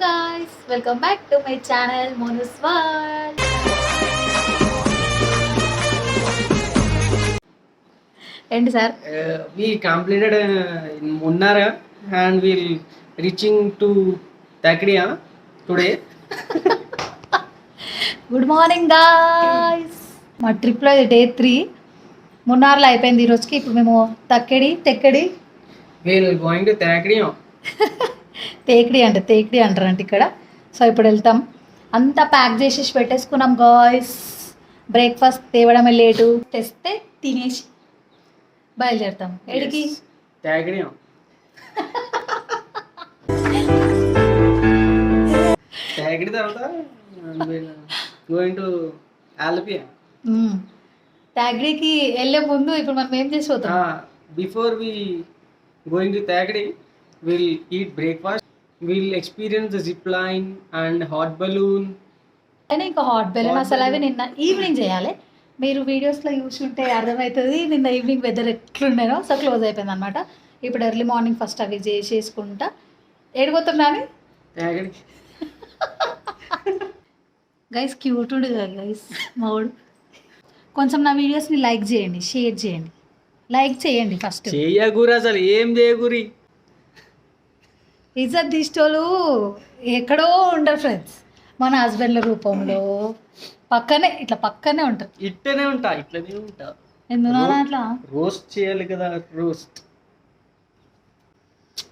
guys, welcome back to my channel Monu's World. ఏంటి sir we completed in Munnar and we'll reaching to Takriya today. Good morning guys. మా ట్రిప్లో ఇది day 3. మున్నార్లో అయిపోయింది ఈ రోజుకి. ఇప్పుడు మేము Thekkady We'll going to Takriya. తేకిడి అంటారంట ఇక్కడ. సో ఇప్పుడు వెళ్తాం. అంతా ప్యాక్ చేసేసి పెట్టేసుకున్నాం గాయ్స్. బ్రేక్ఫాస్ట్ తేవడమే లేటు, తెస్తే తినేసి బయలుదేరుతాం. ఎడికి Takriya. Takriya తర్వాత going to Alapia. ట్యాగ్రీకి వెళ్ళే ముందు ఇప్పుడు మనం ఏం చేసి పోతాం? Before we going to Takriya, we'll eat breakfast. We'll experience the zip line and hot balloon. కానీ ఇంకా హాట్ బెలూన్ అసలు అవి నిన్న ఈవినింగ్ చేయాలి. మీరు వీడియోస్లో చూసుంటే అర్థమవుతుంది నిన్న ఈవినింగ్ వెదర్ ఎట్లుండేనో. సో క్లోజ్ అయిపోయింది అనమాట. ఇప్పుడు ఎర్లీ మార్నింగ్ ఫస్ట్ అవి చేసేసుకుంటా ఏడిపోతాం నాని. గైస్ క్యూట్ ఉండు కదా గైస్ మావుడు. కొంచెం నా వీడియోస్ని లైక్ చేయండి, షేర్ చేయండి. లైక్ చేయండి ఫస్ట్. చేయకూరి అసలు ఏం చేయకూరి. ఇజ్జత్ తీసుకోలు ఎక్కడో ఉండరు ఫ్రెండ్స్. మన హస్బెండ్ల రూపంలో పక్కనే ఉంటారు. ఇట్లనే ఉంటా. ఎందుకు అట్లా రోస్ట్ చేయాలి కదా. రోస్ట్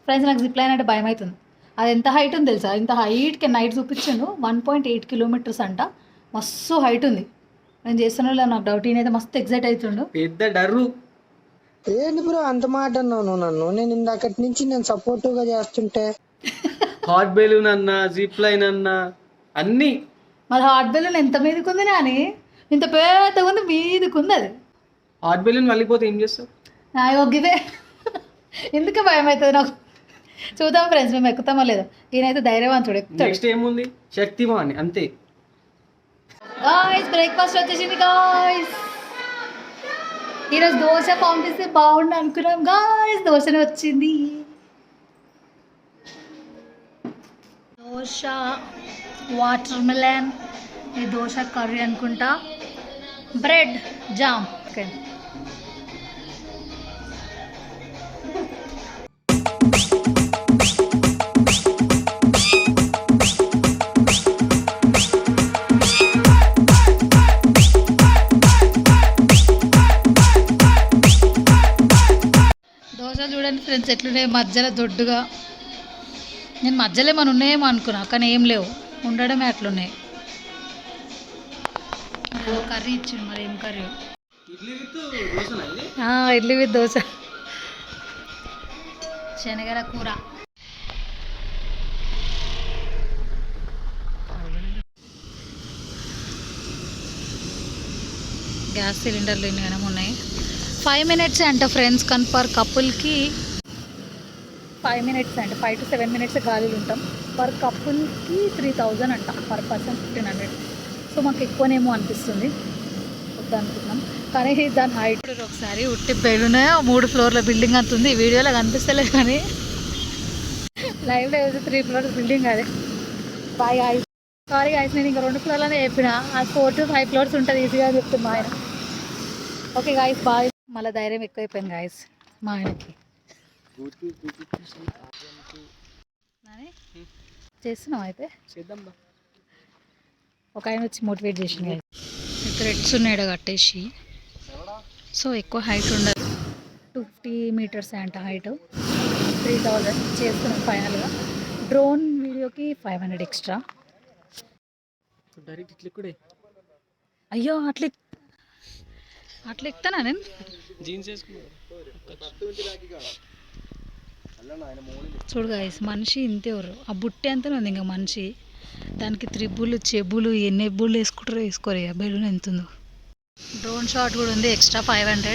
ఫ్రెండ్స్ నాకు జిప్ లైన్ అంటే భయం అవుతుంది. అది ఎంత హైట్ ఉంది తెలుసా? ఇంత హైట్కి నైట్ చూపించాను. 1.8 కిలోమీటర్స్ అంట. మస్తు హైట్ ఉంది. నేను చేస్తున్నా నాకు డౌట్. ఈయనైతే మస్తు ఎగ్జైట్ అవుతుండు. పెద్ద డర్రు. ఏంటి బ్రో అంత మాట అన్నాను నన్ను? నేను ఇందాకటి నుంచి నేను సపోర్టివ్ గా చేస్తుంటే హాట్ బెలూన్ అన్నా, జిప్ లైన్ అన్నా అన్నీ. మరి హాట్ బెలూన్ ఎంత మీదకుంది నాని? ఇంత పెద్దగా ఉంది, మీదకుంది అది. హాట్ బెలూన్ వెళ్ళిపోతే ఏం చేస్తావు? గివే ఎందుకు భయం అవుతుంది నాకు. చూద్దాం ఫ్రెండ్స్ మేము ఎక్కుతామో లేదో. ఈయనైతే ధైర్యవంతుడు, ఎక్కుతాడు. నెక్స్ట్ ఏముంది, శక్తిమాన్ అంతే. గాయ్స్ బ్రేక్ఫాస్ట్ వచ్చేసింది గాయ్స్. ఈరోజు దోశ పంపిస్తే బాగుండు అనుకున్నాం గాయ్స్. దోశనే వచ్చింది. దోశ, వాటర్ మిలన్, ఈ దోశ కర్రీ అనుకుంటా, బ్రెడ్, జామ్. ఓకే చూడండి ఫ్రెండ్స్ ఎట్లున్నాయి మధ్యలో దొడ్డుగా. నేను మధ్యలో ఏమైనా ఉన్నాయేమో అనుకున్నా, కానీ ఏం లేవు, ఉండడమే అట్లున్నాయి. కర్రీ ఇచ్చిండు, మరి ఏం కర్రీ? ఇడ్లీ విత్ దోశ, శనగల కూర. గ్యాస్ సిలిండర్లు ఎన్ని గనం ఉన్నాయి? 5 minutes అంట ఫ్రెండ్స్. కానీ పర్ కపుల్కి 5 minutes అంట. 5 to 7 minutes గాలిలో ఉంటాం. పర్ కపుల్కి 3000 అంట, పర్ పర్సన్ 1500. సో మాకు ఎక్కువనేమో అనిపిస్తుంది, వద్దు అనుకుంటున్నాం. కానీ దాని హైట్ ఒకసారి ఉట్టి బెడ్నే 3 floorల బిల్డింగ్ అంతుంది. వీడియోలో కనిపిస్తలేదు కానీ లైవ్లో ఏదో 3 floors బిల్డింగ్. అదే బాయ్ గాయస్. సారీ గాయస్, నేను ఇంకా 2 floorలనే చెప్పిన. అది 4 to 5 floors ఉంటుంది ఈజీగా చెప్తున్నా ఆయన. Okay guys bye. మళ్ళీ ధైర్యం ఎక్కువైపోయింది గాయస్ మా ఆయనకి. చేస్తున్నాం అయితే చేద్దాం. ఒక ఆయన వచ్చి మోటివేట్ చేసింది. థ్రెడ్స్ ఉన్నాడు కట్టేసి. సో ఎక్కువ హైట్ ఉండదు, 250 meters అంట హైట్. 3000 చేస్తున్నాం ఫైనల్గా. డ్రోన్ వీడియోకి 500 ఎక్స్ట్రా. అయ్యో అట్లా ఎక్కుతానా నేను? చూడు గాయస్, మనిషి ఇంతేవరు. ఆ బుట్టే అంతే ఉంది ఇంకా మనిషి. దానికి త్రిబ్బులు, చెబ్బులు, ఎన్ని ఎబ్బులు వేసుకుంటారో వేసుకోరు. బెలూన్ ఎంత ఉందో. డ్రోన్ షాట్ కూడా ఉంది, ఎక్స్ట్రా 500.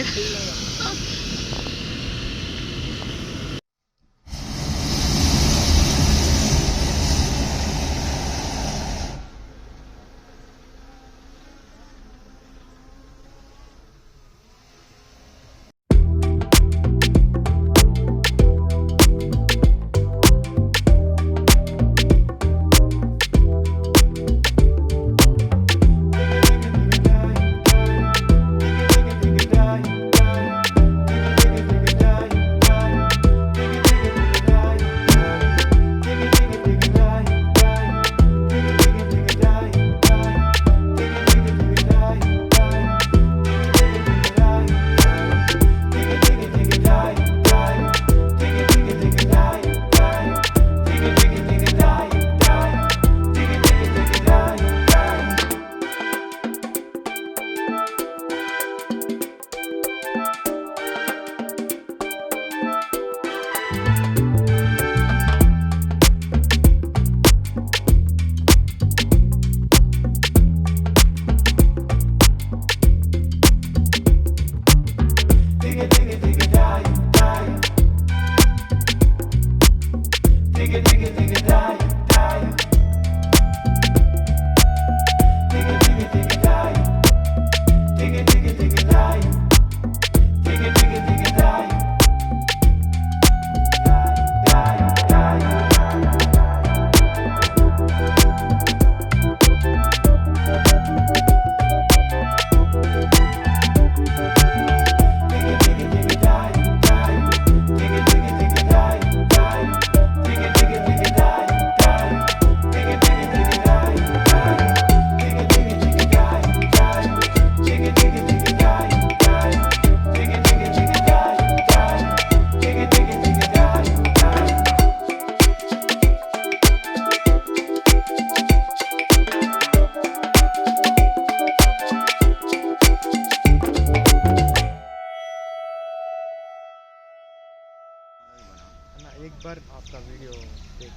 बार आपका वीडियो देख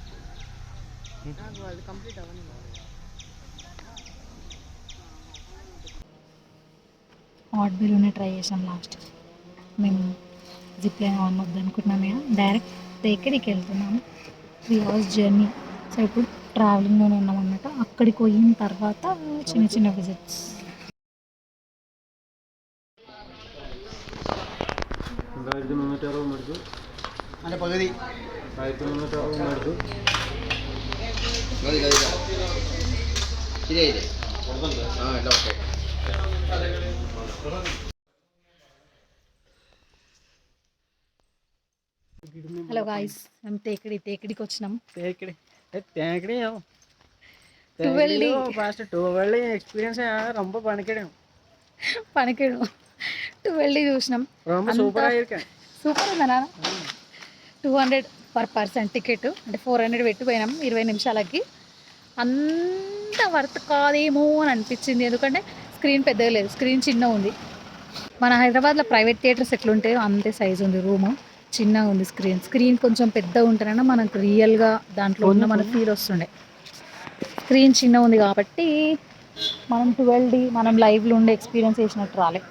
అది కంప్లీట్ అవ్వని హాట్ బెలూనే ట్రై చేసాం లాస్ట్. మేము జిప్ లైన్ ఆన్ అనుకుంటున్నాం కదా, డైరెక్ట్ ఎక్కడికి వెళ్తున్నాము. 3 hours జర్నీ. సో ఇప్పుడు ట్రావెలింగ్లోనే ఉన్నాం అన్నమాట. అక్కడికి పోయిన తర్వాత చిన్న చిన్న విజిట్స్. అంటే పగది ఇదే ఇదే ఇట్లా ఓకే. హలో గాయ్స్, మేము తేకిడికి వచ్చినాం. తేకిడి తేకిడి 12 ఫాస్ట్ 12 ఎక్స్పీరియన్స్ ரொம்ப పనికిడాం 12 చూసినాం. ரொம்ப సూపర్ ఆயிருకా. సూపర్ ఉందా నాన్న. 200 పర్ పర్సన్ టికెట్, అంటే 400 పెట్టిపోయినాం 20 నిమిషాలకి. అంత వర్త్ కాదేమో అని అనిపించింది, ఎందుకంటే స్క్రీన్ పెద్దగా లేదు, స్క్రీన్ చిన్న ఉంది. మన హైదరాబాద్లో ప్రైవేట్ థియేటర్స్ ఎట్లుంటాయో అంతే సైజు ఉంది రూము, చిన్నగా ఉంది. స్క్రీన్ కొంచెం పెద్దగా ఉంటేనే మనకు రియల్గా దాంట్లో ఉన్న మన ఫీల్ వస్తుండే. స్క్రీన్ చిన్న ఉంది కాబట్టి మనం 12 మనం లైవ్లో ఉండే ఎక్స్పీరియన్స్ చేసినట్టు రాలే.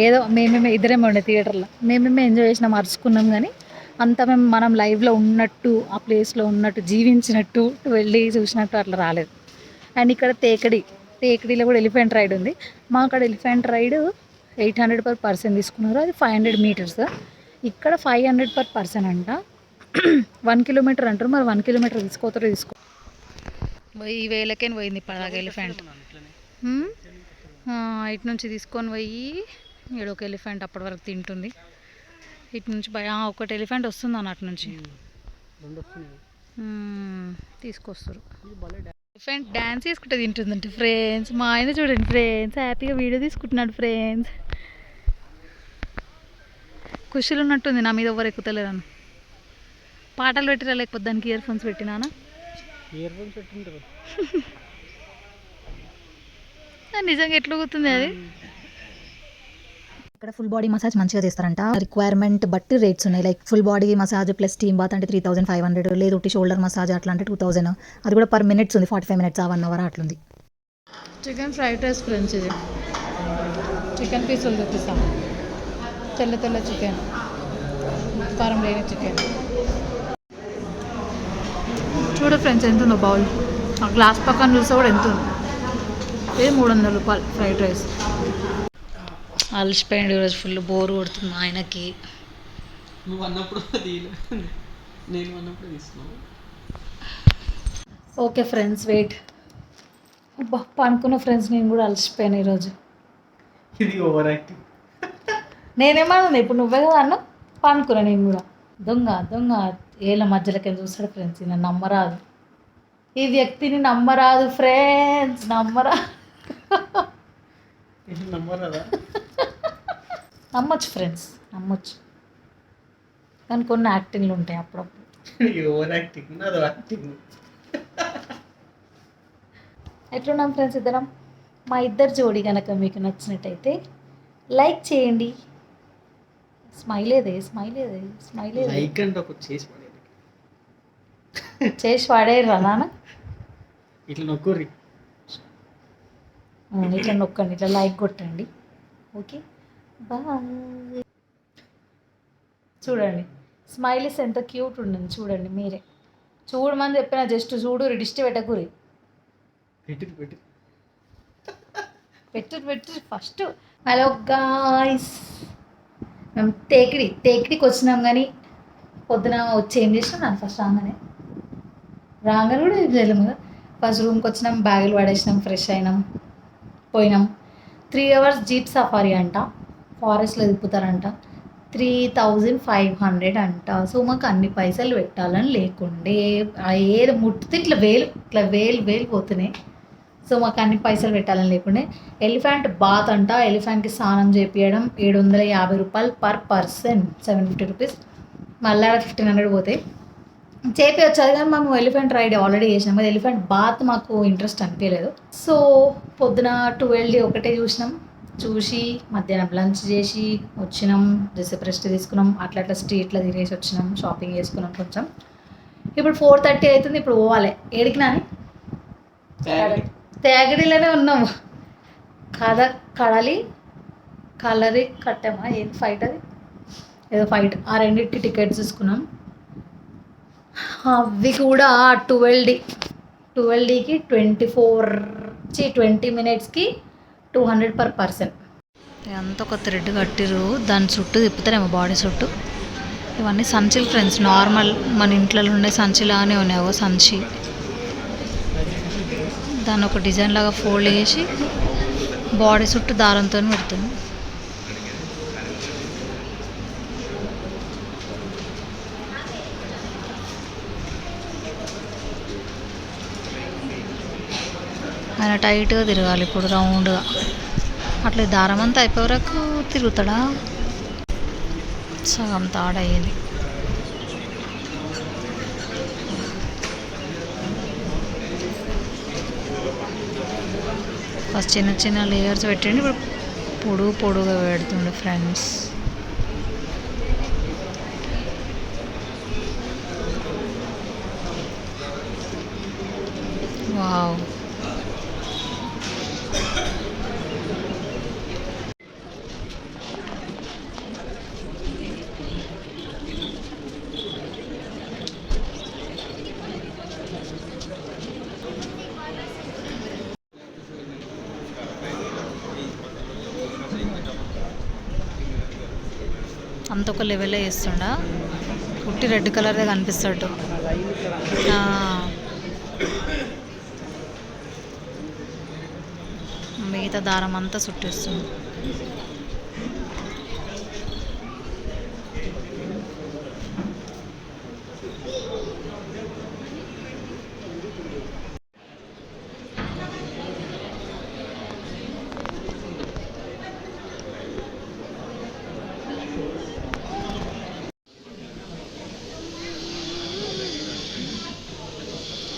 ఏదో మేమేమే ఇద్దరేమే ఉండే థియేటర్లో, మేమేమే ఎంజాయ్ చేసినాం, అరుచుకున్నాం. కానీ అంత మనం లైవ్లో ఉన్నట్టు, ఆ ప్లేస్లో ఉన్నట్టు, జీవించినట్టు, వెళ్ళి చూసినట్టు అట్లా రాలేదు. అండ్ ఇక్కడ తేకిడిలో కూడా ఎలిఫెంట్ రైడ్ ఉంది. మా అక్కడ ఎలిఫెంట్ రైడ్ 800 పర్ పర్సన్ తీసుకున్నారు, అది 500 meters. ఇక్కడ 500 పర్ పర్సన్ అంట. 1 kilometer అంటారు, మరి 1 kilometer తీసుకో ఈ వేలకేని పోయింది పదాక ఎలిఫెంట్. ఇటు నుంచి తీసుకొని పోయి ఇక్కడ ఒక ఎలిఫెంట్ అప్పటి వరకు తింటుంది. ఇటు నుంచి ఒకటి ఎలిఫెంట్ వస్తుంది అన్నట్టు నుంచి తీసుకొస్తారు. ఎలిఫెంట్ డ్యాన్స్ చేసుకుంటే తింటుందంటే ఫ్రెండ్స్. మా ఆయన చూడండి ఫ్రెండ్స్, హ్యాపీగా వీడియో తీసుకుంటున్నాడు ఫ్రెండ్స్. ఖుషీలు ఉన్నట్టుంది నా మీద ఎవరు ఎక్కుతలేరని. పాటలు పెట్టిరా, లేకపోతే దానికి ఇయర్ ఫోన్స్ పెట్టినానా? ఇయర్ ఫోన్స్ పెట్టింటారు. నిజంగా ఎట్లా కూతుంది అది. ఇక్కడ ఫుల్ బాడీ మసాజ్ మంచిగా చేస్తారంట. రిక్వైర్మెంట్ బట్టి రేట్స్ ఉన్నాయి. Like full body massage plus steam bath అంటే 3500, లేదు షోల్డర్ మసాజ్ అట్లా అంటే 2000. అది కూడా పర్ మినిట్స్ ఉంది, 45 minutes 1 hour అట్లుంది. చికెన్ ఫ్రైడ్ రైస్ ఫ్రెండ్స్, ఇది చికెన్ పీసులు చూపిస్తాం. తెల్ల చికెన్, కారం లేని చికెన్. చూడు ఫ్రెండ్స్ ఎంత ఉందో బౌల్. ఆ గ్లాస్ పక్కన చూస్తే కూడా ఎంత ఉంది. ఇది 300 రూపాయలు ఫ్రైడ్ రైస్. అలసిపోయింది ఈరోజు, ఫుల్ బోర్ కొడుతుంది ఆయనకి. నువ్వు అన్నప్పుడు నేను అన్నప్పుడు తీసుకున్నావు. Okay friends, wait. అనుకున్న ఫ్రెండ్స్, నేను కూడా అలసిపోయాను ఈరోజు. ఇది ఓవర్ యాక్టింగ్. నేనేమన్నా ఇప్పుడు నువ్వే కదా అన్న పనుకున్నా. నేను కూడా దొంగ ఏళ్ళ మధ్యలోకి చూస్తాడు ఫ్రెండ్స్. నన్ను నమ్మరాదు, ఈ వ్యక్తిని నమ్మరాదు ఫ్రెండ్స్, నమ్మరాదా? నమ్మొచ్చు ఫ్రెండ్స్, నమ్మొచ్చు. కానీ కొన్ని యాక్టింగ్లు ఉంటాయి అప్పుడప్పుడు. ఓవర్ యాక్టింగ్, నాదో యాక్టింగ్. ఎట్లున్నాం ఫ్రెండ్స్ ఇద్దరం. మా ఇద్దరు జోడి కనుక మీకు నచ్చినట్టయితే లైక్ చేయండి. స్మైల్ లైక్ అంటే ఒక చేసి వాడేరా నాన్న. ఇట్లా నొక్కుర్రి, ఇట్లా నొక్కండి, ఇట్లా లైక్ కొట్టండి. Okay bye. చూడండి స్మైలీస్ ఎంత క్యూట్ ఉండదు, చూడండి మీరే. చూడమని చెప్పిన జస్ట్ చూడు, రిడిస్ట్ పెట్టకూరి. పెట్టు ఫస్ట్. హలో గాయ్స్, మేము తేకిడికి వచ్చినాం. కానీ పొద్దున వచ్చి ఏం చేసినాం నన్ను ఫస్ట్ రాగానే కూడా ఏం చేయలేము కదా. ఫస్ట్ రూమ్కి వచ్చినాం, బ్యాగులు పడేసినాం, ఫ్రెష్ అయినాం, పోయినాం. 3 hours జీప్ సఫారీ అంట, ఫారెస్ట్లో తిప్పుతారంట. 3500 అంట. సో మాకు అన్ని పైసలు పెట్టాలని లేకుండే, ఏది ముట్టితే ఇట్లా వేలు పోతున్నాయి. సో మాకు అన్ని పైసలు పెట్టాలని లేకుండే. ఎలిఫెంట్ బాత్ అంట, ఎలిఫెంట్కి స్నానం చేపించడం 750 రూపాయలు పర్ పర్సన్, 750 రూపీస్. మళ్ళీ 1500 పోతాయి. చేపించచ్చు, కానీ మేము ఎలిఫెంట్ రైడ్ ఆల్రెడీ చేసినాం కదా. ఎలిఫెంట్ బాత్ మాకు ఇంట్రెస్ట్ అనిపించలేదు. సో పొద్దున 12 ఒకటే చూసినాం, చూసి మధ్యాహ్నం లంచ్ చేసి వచ్చినాం, జస్ట్ రెస్ట్ తీసుకున్నాం, అట్లా అట్లా స్ట్రీట్లో తిరిగేసి వచ్చినాం, షాపింగ్ చేసుకున్నాం కొంచెం. ఇప్పుడు 4:30 అవుతుంది, ఇప్పుడు పోవాలి ఏడికి నాని? తేగడిలోనే ఉన్నాము కాదా, కడాలి కలరి కట్టామా, ఏది ఫైట్ అది, ఏదో ఫైట్, ఆ రెండింటికి టికెట్స్ తీసుకున్నాం. అవి కూడా 12Dకి 20 మినిట్స్కి 200 per person. అంతా ఒక థ్రెడ్ కట్టిరు, దాని చుట్టూ తిప్పుతారేమో బాడీ చుట్టూ. ఇవన్నీ సంచులు ఫ్రెండ్స్, నార్మల్ మన ఇంట్లో ఉండే సంచిలాగానే ఉన్నాయో సంచి. దాన్ని ఒక డిజైన్ లాగా ఫోల్డ్ చేసి బాడీ చుట్టూ దారంతో పెడుతుంది. ఆయన టైట్గా తిరగాలి ఇప్పుడు, రౌండ్గా. అట్లా దారం అంతా అయిపోయే వరకు తిరుగుతాడా, సగం తాడయ్యేది. ఫస్ట్ చిన్న చిన్న లేయర్స్ పెట్టండి, ఇప్పుడు పొడుగా పెడుతుండే ఫ్రెండ్స్. వావ్, అంత ఒక లెవెల్లో వేస్తుండా, పుట్టి రెడ్ కలర్దే కనిపిస్తాడు. మిగతా దారం అంతా చుట్టేస్తుంది.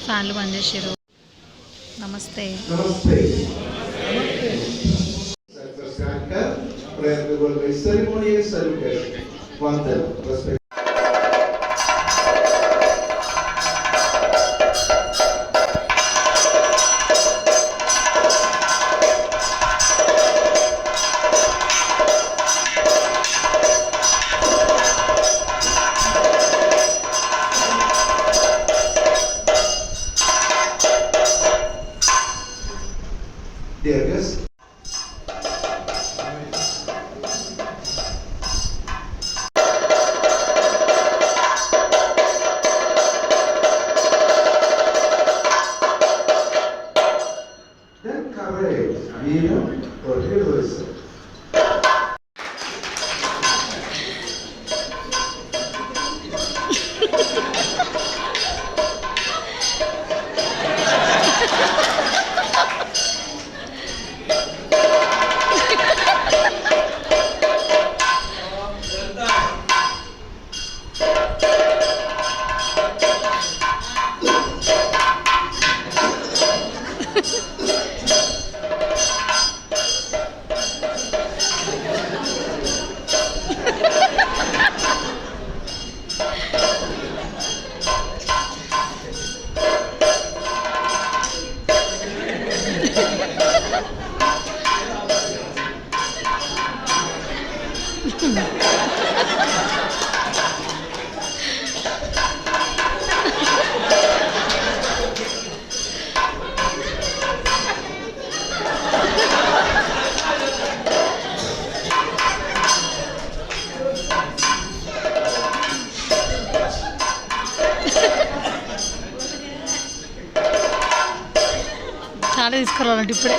ఫ్యాన్లు బంద్ చేసారు. నమస్తే. Dear guests, then courage, freedom, or heroism. చాలా తీసుకురావాలంటే ఇప్పుడే.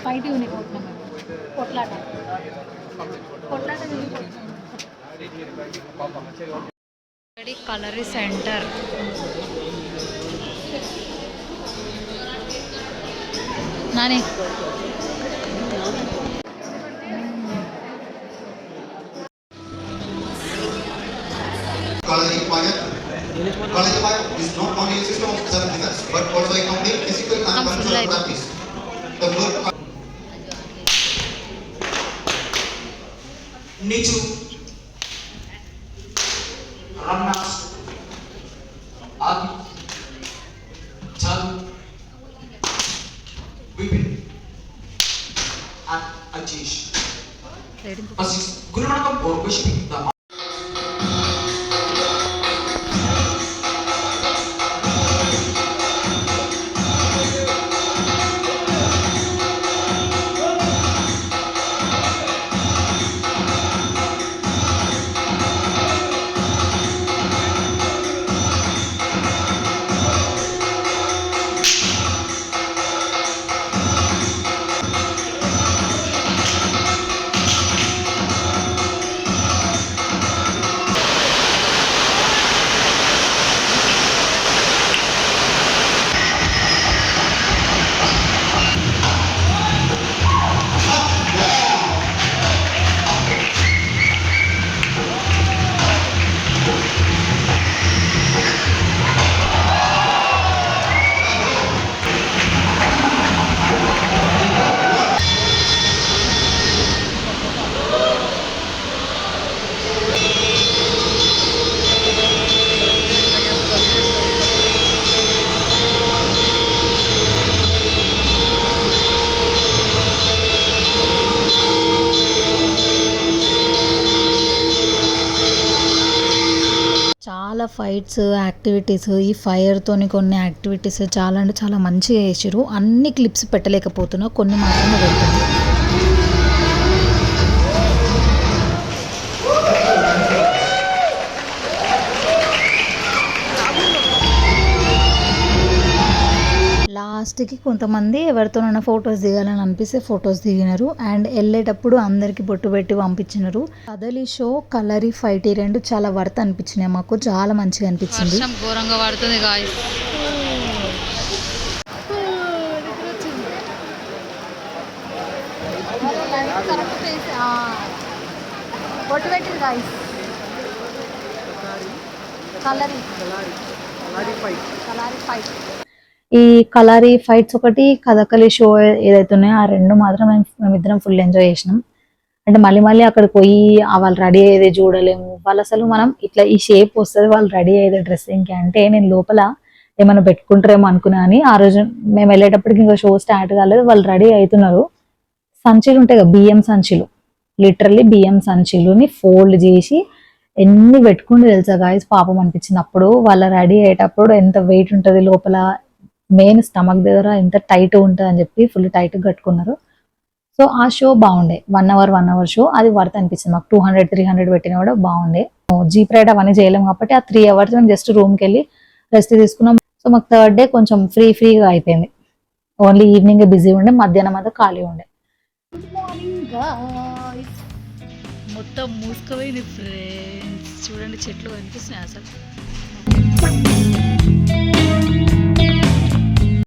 ఫైట్ యూనిపోతున్నాం కొట్లాట కొట్లాట Kalari centre. Nani College Empire. College Empire is not only a system of certificates, but also a complete physical and cultural practice. The word Nichu, Ramnas, Adi, Chal, Vipin, and Ajish. Assist Guru Nanak or worshiping the చాలా fights activities ఈ ఫైర్తోని కొన్ని activities చాలా అంటే చాలా మంచిగా చేసారు. అన్ని clips పెట్టలేకపోతున్నా, కొన్ని మాత్రమే పెడుతుంది. లాస్ట్కి కొంతమంది ఎవరితోనైనా ఫొటోస్ దిగాలని అనిపిస్తే ఫొటోస్ దిగినారు. అండ్ వెళ్ళేటప్పుడు అందరికి బొట్టు పెట్టి పంపించినారు. కదలి షో, కలరీ ఫైట్ ఈ రెండు చాలా వర్త్ అనిపించినాయి మాకు, చాలా మంచిగా అనిపించింది. ఘోరంగా పడుతుంది గాయ్స్. బొట్టు పెట్టింది గాయ్స్. కలరీ ఫైట్, ఈ కలారీ ఫైట్స్ ఒకటి, కథకళి షో ఏదైతే ఉన్నాయో ఆ రెండు మాత్రం మేమిద్దరం ఫుల్ ఎంజాయ్ చేసినాం. అంటే మళ్ళీ మళ్ళీ అక్కడికి పోయి వాళ్ళు రెడీ అయ్యేది చూడలేము. వాళ్ళు అసలు మనం ఇట్లా ఈ షేప్ వస్తుంది వాళ్ళు రెడీ అయ్యేది డ్రెస్సింగ్కి అంటే నేను లోపల ఏమైనా పెట్టుకుంటారేమో అనుకున్నా అని. ఆ రోజు మేము వెళ్ళేటప్పటికి ఇంకా షో స్టార్ట్ కాలేదు, వాళ్ళు రెడీ అవుతున్నారు. సంచులు ఉంటాయి కదా, బియ్యం సంచులు, లిటరల్లీ బియ్యం సంచులని ఫోల్డ్ చేసి ఎన్ని పెట్టుకుంటూ తెలుసా గాయస్, పాపం అనిపించింది అప్పుడు. వాళ్ళ రెడీ అయ్యేటప్పుడు ఎంత వెయిట్ ఉంటుంది లోపల, మెయిన్ స్టమక్ దగ్గర ఎంత టైట్ ఉంటుంది అని చెప్పి ఫుల్ టైట్ కట్టుకున్నారు. సో ఆ షో బాగుండే, 1 అవర్ షో, అది వర్త్ అనిపించింది మాకు. 200-300 పెట్టినా కూడా బాగుండే. జీప్ రైడ్ అవన్నీ చేయలేము కాబట్టి ఆ 3 అవర్స్ మేము జస్ట్ రూమ్కి వెళ్ళి రెస్ట్ తీసుకున్నాం. సో మాకు థర్డ్ డే కొంచెం ఫ్రీగా అయిపోయింది. ఓన్లీ ఈవినింగ్ బిజీ ఉండే, మధ్యాహ్నం అంతా ఖాళీ ఉండే. Good morning guys. మొత్తం మూసుకుపోయింది ఫ్రెండ్స్, చూడండి చెట్లు కనిపిస్తున్నాయి అసలు.